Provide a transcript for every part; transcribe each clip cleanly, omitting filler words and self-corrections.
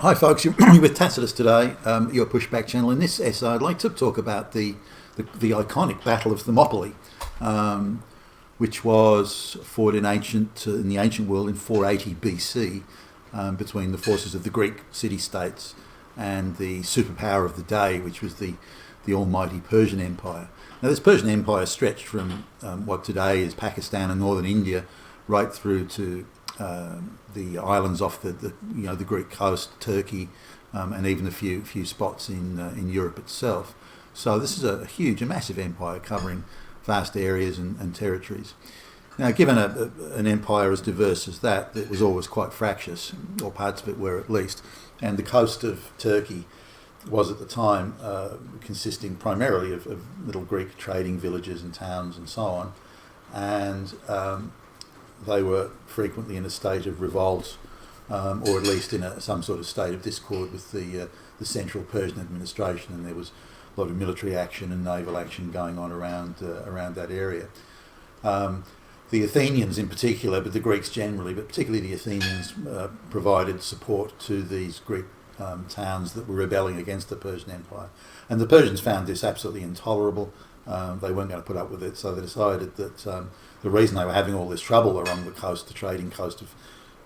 Hi folks, you're with Tacitus today, your pushback channel. In this essay I'd like to talk about the iconic Battle of Thermopylae, which was fought in the ancient world in 480 BC between the forces of the Greek city-states and the superpower of the day, which was the almighty Persian Empire. Now this Persian Empire stretched from what today is Pakistan and northern India right through to the islands off the Greek coast, Turkey, and even a few spots in Europe itself. So this is a massive empire covering vast areas and territories. Now, given an empire as diverse as that, it was always quite fractious, or parts of it were at least. And the coast of Turkey was at the time consisting primarily of little Greek trading villages and towns and so on. And they were frequently in a state of revolt, or at least in some sort of state of discord with the central Persian administration, and there was a lot of military action and naval action going on around that area. The Athenians in particular, but the Greeks generally, but particularly the Athenians, provided support to these Greek towns that were rebelling against the Persian Empire. And the Persians found this absolutely intolerable. They weren't going to put up with it, so they decided that the reason they were having all this trouble along the coast, the trading coast of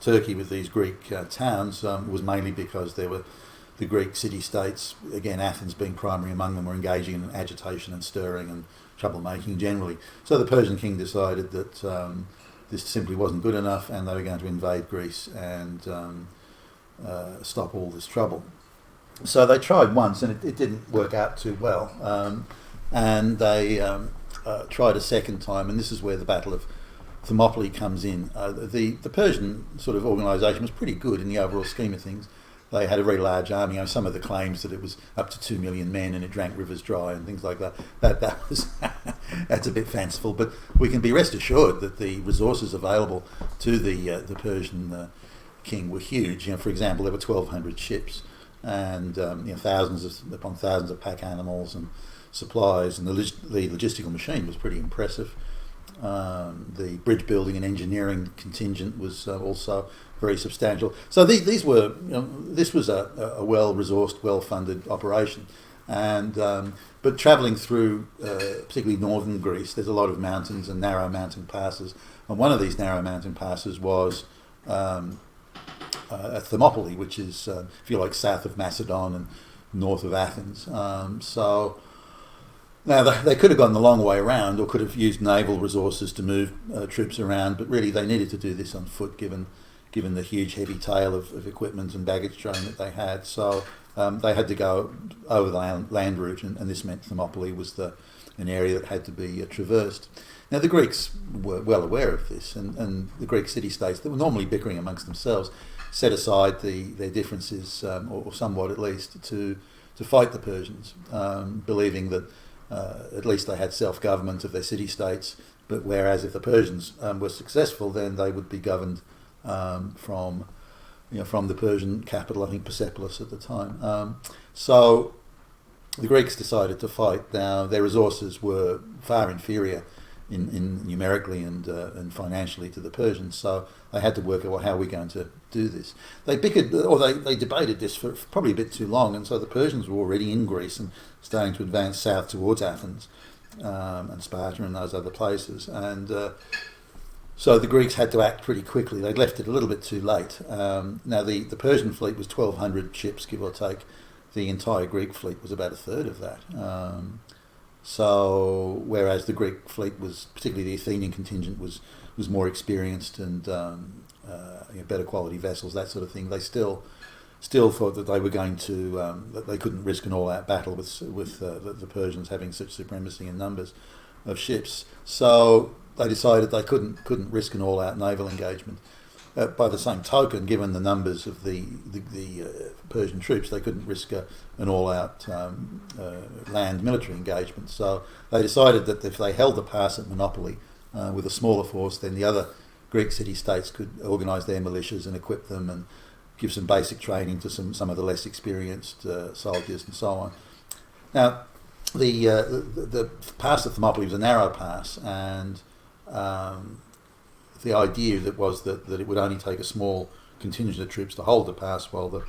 Turkey with these Greek towns, was mainly because there were the Greek city-states, again Athens being primary among them, were engaging in agitation and stirring and troublemaking generally. So the Persian king decided that this simply wasn't good enough, and they were going to invade Greece and stop all this trouble. So they tried once, and it didn't work out too well. And they tried a second time, and this is where the Battle of Thermopylae comes in. The Persian sort of organisation was pretty good in the overall scheme of things. They had a very large army. You know, some of the claims that it was up to 2 million men and it drank rivers dry and things like that. That was that's a bit fanciful, but we can be rest assured that the resources available to the Persian king were huge. You know, for example, there were 1,200 ships and thousands upon thousands of pack animals and supplies, and the logistical machine was pretty impressive. The bridge building and engineering contingent was also very substantial. So these were, this was a well-resourced, well-funded operation. And but travelling through, particularly northern Greece, there's a lot of mountains and narrow mountain passes. And one of these narrow mountain passes was at Thermopylae, which is, if you like, south of Macedon and north of Athens. So now, they could have gone the long way around, or could have used naval resources to move troops around, but really they needed to do this on foot, given the huge heavy tail of equipment and baggage train that they had. So they had to go over the land route, and this meant Thermopylae was an area that had to be traversed. Now, the Greeks were well aware of this, and the Greek city-states that were normally bickering amongst themselves set aside their differences, or somewhat at least, to fight the Persians, believing that at least they had self-government of their city-states, but whereas if the Persians were successful, then they would be governed from the Persian capital, I think Persepolis at the time. So the Greeks decided to fight. Now, their resources were far inferior in numerically and financially to the Persians, so they had to work out, well, how are we going to do this? They bickered, or they debated this for probably a bit too long, and so the Persians were already in Greece and starting to advance south towards Athens and Sparta and those other places, and so the Greeks had to act pretty quickly. They'd left it a little bit too late. Now the Persian fleet was 1,200 ships, give or take. The entire Greek fleet was about a third of that. So whereas the Greek fleet was, particularly the Athenian contingent, was more experienced and better quality vessels, that sort of thing, they still thought that they were going to that they couldn't risk an all-out battle with the Persians having such supremacy in numbers of ships. So they decided they couldn't risk an all-out naval engagement. By the same token, given the numbers of the Persian troops, they couldn't risk an all-out land military engagement. So they decided that if they held the pass at Thermopylae with a smaller force, then the other Greek city-states could organise their militias and equip them and give some basic training to some of the less experienced soldiers and so on. Now, the pass at Thermopylae was a narrow pass, and the idea that it would only take a small contingent of troops to hold the pass while the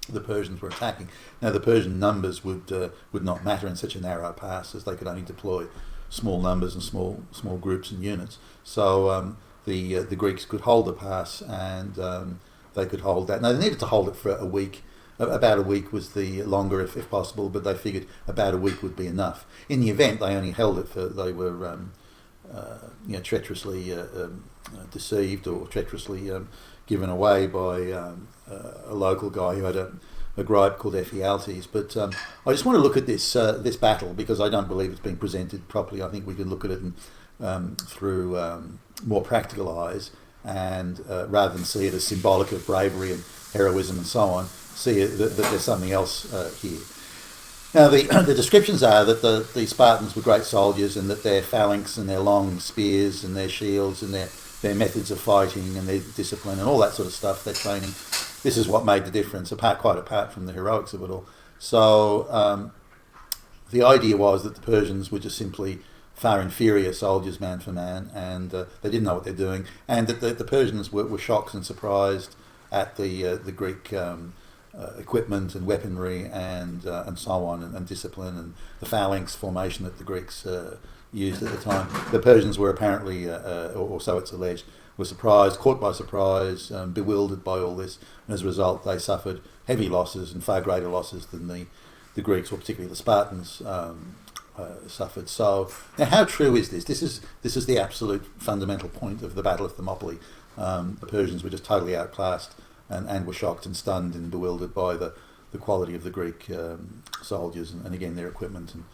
the Persians were attacking. Now the Persian numbers would not matter in such a narrow pass, as they could only deploy small numbers and small groups and units. So the Greeks could hold the pass, and they could hold that. Now they needed to hold it for a week. About a week was the longer, if possible, but they figured about a week would be enough. In the event, they only held it for they were treacherously deceived or treacherously given away by a local guy who had a gripe called Ephialtes. But I just want to look at this battle, because I don't believe it's been presented properly. I think we can look at it through more practical eyes, and rather than see it as symbolic of bravery and heroism and so on, see it, that there's something else here. Now the descriptions are that the Spartans were great soldiers, and that their phalanx and their long spears and their shields and their methods of fighting and their discipline and all that sort of stuff, their training, this is what made the difference, quite apart from the heroics of it all. So the idea was that the Persians were just simply far inferior soldiers, man for man, and they didn't know what they're doing, and that the Persians were shocked and surprised at the Greek equipment and weaponry and so on, and discipline, and the phalanx formation that the Greeks used at the time. The Persians were apparently, or so it's alleged, were surprised, caught by surprise, bewildered by all this, and as a result they suffered heavy losses, and far greater losses than the Greeks, or particularly the Spartans, suffered. So now, how true is this? This is the absolute fundamental point of the Battle of Thermopylae. The Persians were just totally outclassed, and were shocked and stunned and bewildered by the quality of the Greek soldiers, and again their equipment and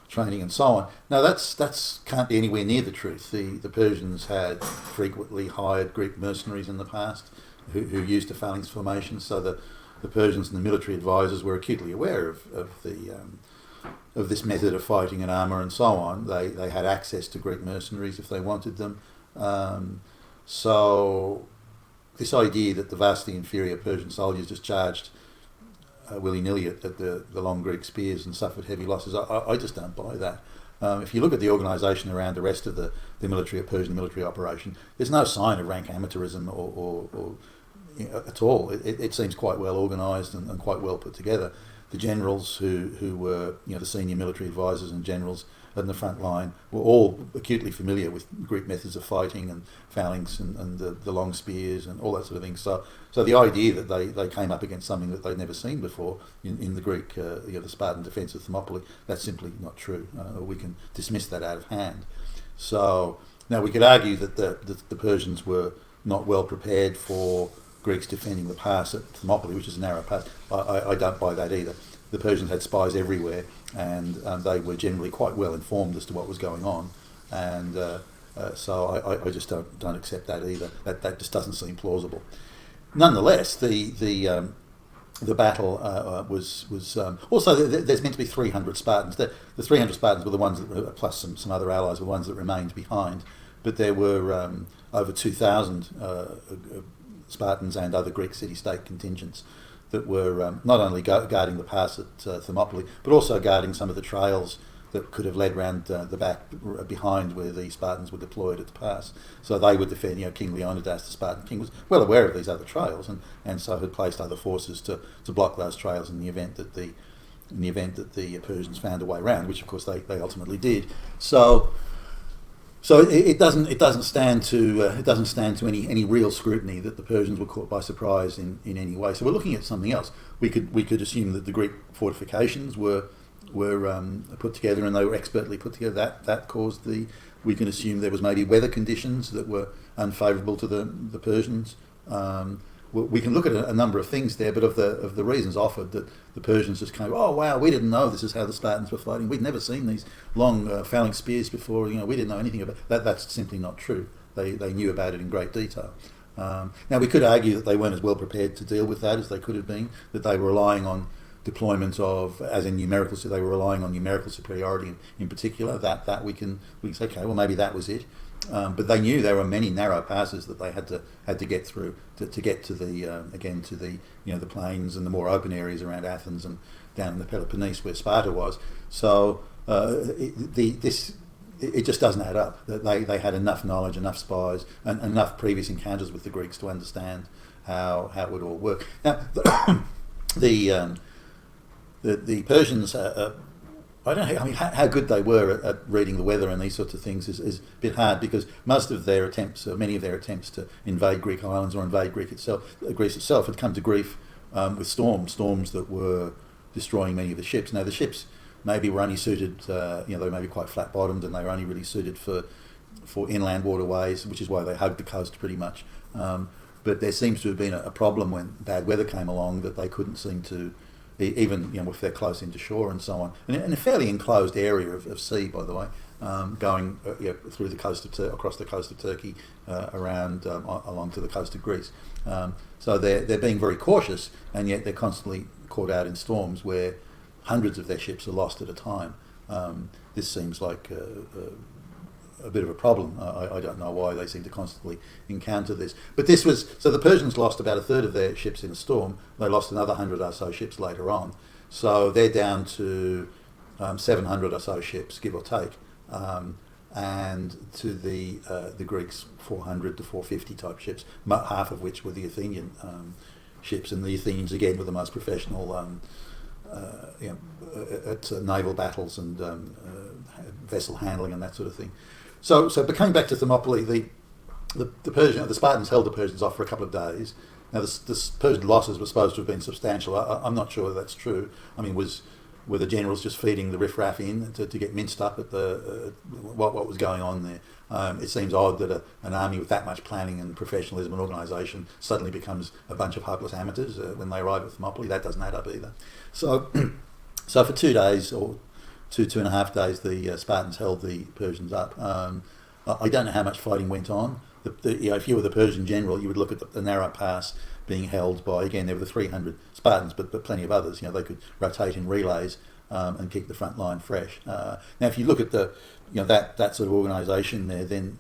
training and so on. Now that's can't be anywhere near the truth. The Persians had frequently hired Greek mercenaries in the past who used a phalanx formation, so the Persians and the military advisors were acutely aware of this method of fighting and armour and so on. They had access to Greek mercenaries if they wanted them. So this idea that the vastly inferior Persian soldiers just charged willy-nilly at the long Greek spears and suffered heavy losses, I just don't buy that. If you look at the organisation around the rest of the Persian military operation, there's no sign of rank amateurism or at all. It seems quite well organised and quite well put together. The generals who were the senior military advisors and generals in the front line were all acutely familiar with Greek methods of fighting and phalanx and the long spears and all that sort of thing. So the idea that they came up against something that they'd never seen before in the Greek, the Spartan defence of Thermopylae, that's simply not true. We can dismiss that out of hand. So now we could argue that the Persians were not well prepared for Greeks defending the pass at Thermopylae, which is a narrow pass. I don't buy that either. The Persians had spies everywhere, and they were generally quite well informed as to what was going on, and so I just don't accept that either. That just doesn't seem plausible. Nonetheless, the battle was also there's meant to be 300 Spartans. The 300 Spartans were the ones that, plus some other allies, were the ones that remained behind, but there were over 2,000 Spartans and other Greek city-state contingents that were not only guarding the pass at Thermopylae, but also guarding some of the trails that could have led round the back behind where the Spartans were deployed at the pass. So they would defend. King Leonidas, the Spartan king, was well aware of these other trails, and so had placed other forces to block those trails in the event that the Persians found a way round, which of course they ultimately did. So it doesn't stand to any real scrutiny that the Persians were caught by surprise in any way. So we're looking at something else. We could assume that the Greek fortifications were put together, and they were expertly put together. That caused we can assume there was maybe weather conditions that were unfavourable to the Persians. We can look at a number of things there, but of the reasons offered, that the Persians just came, oh wow, we didn't know this is how the Spartans were fighting. We'd never seen these long phalanx spears before. We didn't know anything about that. That's simply not true. They knew about it in great detail. Now we could argue that they weren't as well prepared to deal with that as they could have been. That they were relying on deployment of, as in numerical, so they were relying on numerical superiority in particular. That we can say, okay, well maybe that was it. But they knew there were many narrow passes that they had to get through to get to the plains and the more open areas around Athens and down in the Peloponnese where Sparta was. So it just doesn't add up. They had enough knowledge, enough spies, and enough previous encounters with the Greeks to understand how it would all work. Now, The Persians, I don't know. I mean, how good they were at reading the weather and these sorts of things is a bit hard, because most of their attempts, many of their attempts to invade Greek islands or invade Greece itself, had come to grief with storms that were destroying many of the ships. Now the ships maybe were only suited, they were maybe quite flat bottomed, and they were only really suited for inland waterways, which is why they hugged the coast pretty much. But there seems to have been a problem when bad weather came along, that they couldn't seem to, even if they're close into shore and so on, and in a fairly enclosed area of sea, by the way, going through the coast of across the coast of Turkey, around along to the coast of Greece. So they're being very cautious, and yet they're constantly caught out in storms where hundreds of their ships are lost at a time. This seems like a bit of a problem. I don't know why they seem to constantly encounter this. But so the Persians lost about a third of their ships in a storm. They lost another 100 or so ships later on. So they're down to 700 or so ships, give or take. And to the Greeks, 400 to 450 type ships, half of which were the Athenian ships. And the Athenians, again, were the most professional at naval battles and vessel handling and that sort of thing. So but coming back to Thermopylae, the Spartans held the Persians off for a couple of days. Now the Persian losses were supposed to have been substantial. I'm not sure that's true. I mean, were the generals just feeding the riffraff in to get minced up at what was going on there? It seems odd that an army with that much planning and professionalism and organisation suddenly becomes a bunch of hopeless amateurs when they arrive at Thermopylae. That doesn't add up either. So for 2 days, or 2.5 days, the Spartans held the Persians up. I don't know how much fighting went on. If you were the Persian general, you would look at the narrow pass being held by, again, there were the 300 Spartans, but plenty of others. They could rotate in relays and keep the front line fresh. Now, if you look at that sort of organisation there, then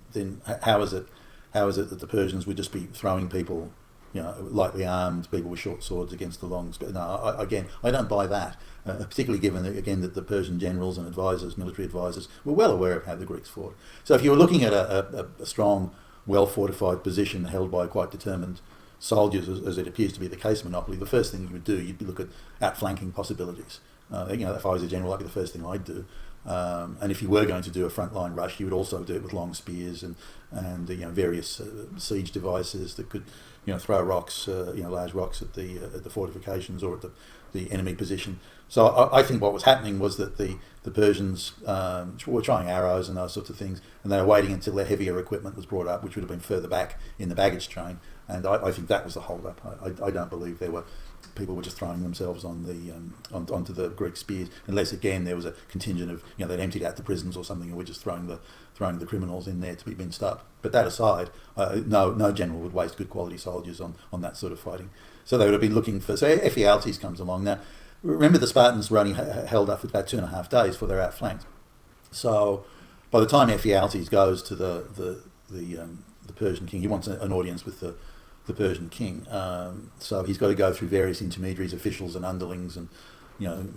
how is it that the Persians would just be throwing people, lightly armed people with short swords against the longs? No, I don't buy that. Particularly given that the Persian generals and military advisors, were well aware of how the Greeks fought. So if you were looking at a strong, well-fortified position held by quite determined soldiers, as it appears to be the case in Monopoly, the first thing you would do, you'd look at outflanking possibilities. If I was a general, that'd be the first thing I'd do. And if you were going to do a frontline rush, you would also do it with long spears and various siege devices that could throw rocks, large rocks at the fortifications or at the enemy position. So I think what was happening was that the Persians were trying arrows and those sorts of things, and they were waiting until their heavier equipment was brought up, which would have been further back in the baggage train. And I think that was the hold-up. I don't believe people were just throwing themselves onto the Greek spears, unless again there was a contingent of they'd emptied out the prisons or something, and were just throwing the criminals in there to be minced up. But that aside, no general would waste good quality soldiers on that sort of fighting. So they would have been looking for. So Ephialtes comes along now. Remember, the Spartans were only held up for about 2.5 days before they're outflanked. So by the time Ephialtes goes to the Persian king, he wants an audience with the Persian king. So he's got to go through various intermediaries, officials and underlings and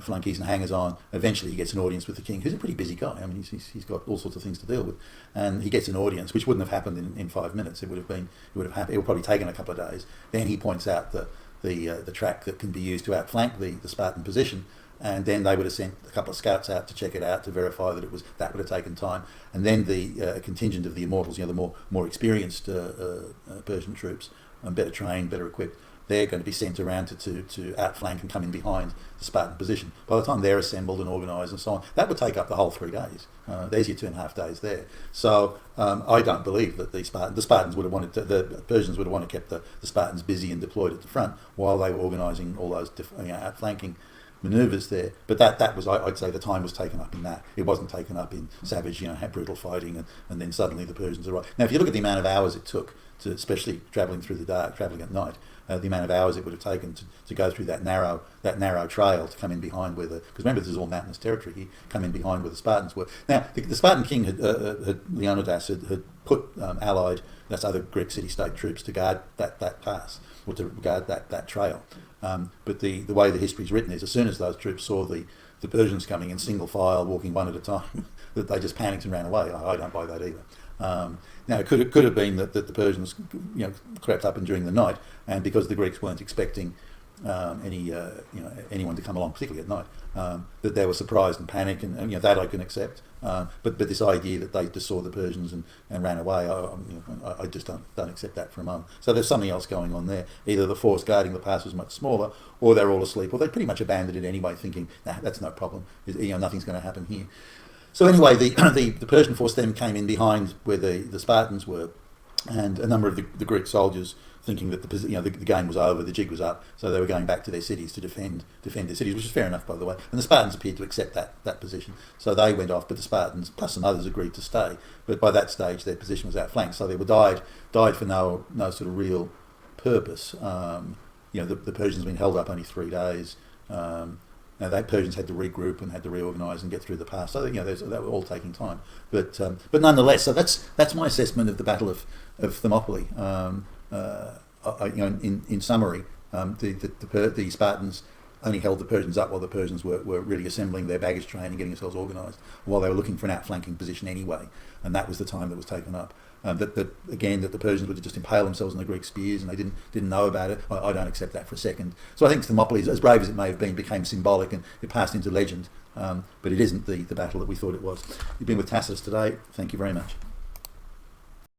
flunkies and hangers-on. Eventually he gets an audience with the king, who's a pretty busy guy. I mean, he's got all sorts of things to deal with, and he gets an audience, which wouldn't have happened in 5 minutes. It would have probably taken a couple of days. Then he points out the track that can be used to outflank the Spartan position, and then they would have sent a couple of scouts out to check it out to verify that that would have taken time. And then the contingent of the immortals, the more experienced Persian troops, better trained, better equipped, they're going to be sent around to outflank and come in behind the Spartan position. By the time they're assembled and organised and so on, that would take up the whole 3 days. There's your 2.5 days there. So I don't believe that the Spartans would have wanted the Persians would have wanted to keep the Spartans busy and deployed at the front while they were organising all those outflanking manoeuvres there. But that was, I'd say, the time was taken up in that. It wasn't taken up in savage, brutal fighting, and then suddenly the Persians arrived. Now, if you look at the amount of hours it took, especially travelling through the dark, travelling at night, the amount of hours it would have taken to go through that narrow trail to come in behind because remember, this is all mountainous territory. He come in behind where the Spartans were. Now, the Spartan king Leonidas had put allied, that's other Greek city-state troops, to guard that pass or to guard that trail. But the way the history is written is, as soon as those troops saw the Persians coming in single file, walking one at a time, that they just panicked and ran away. I don't buy that either. Now, it could have been that the Persians crept up and during the night, and because the Greeks weren't expecting anyone to come along, particularly at night. That they were surprised and panicked, and that I can accept. But this idea that they just saw the Persians and ran away, I just don't accept that for a moment. So there's something else going on there. Either the force guarding the pass was much smaller, or they're all asleep, or they pretty much abandoned it anyway, thinking, nah, that's no problem. Nothing's going to happen here. So anyway, the Persian force then came in behind where the Spartans were, and a number of the Greek soldiers, thinking that the game was over, the jig was up, so they were going back to their cities to defend their cities, which is fair enough, by the way. And the Spartans appeared to accept that position, so they went off, but the Spartans plus some others agreed to stay. But by that stage, their position was outflanked, so they were died for no sort of real purpose. The Persians had been held up only 3 days. The Persians had to regroup and had to reorganise and get through the pass. So that were all taking time. But nonetheless, so that's my assessment of the Battle of Thermopylae. In summary, the Spartans only held the Persians up while the Persians were really assembling their baggage train and getting themselves organised, while they were looking for an outflanking position anyway, and that was the time that was taken up. That the Persians would just impale themselves on the Greek spears, and they didn't know about it. I don't accept that for a second. So I think Thermopylae, as brave as it may have been, became symbolic and it passed into legend. But it isn't the battle that we thought it was. You've been with Tacitus today. Thank you very much.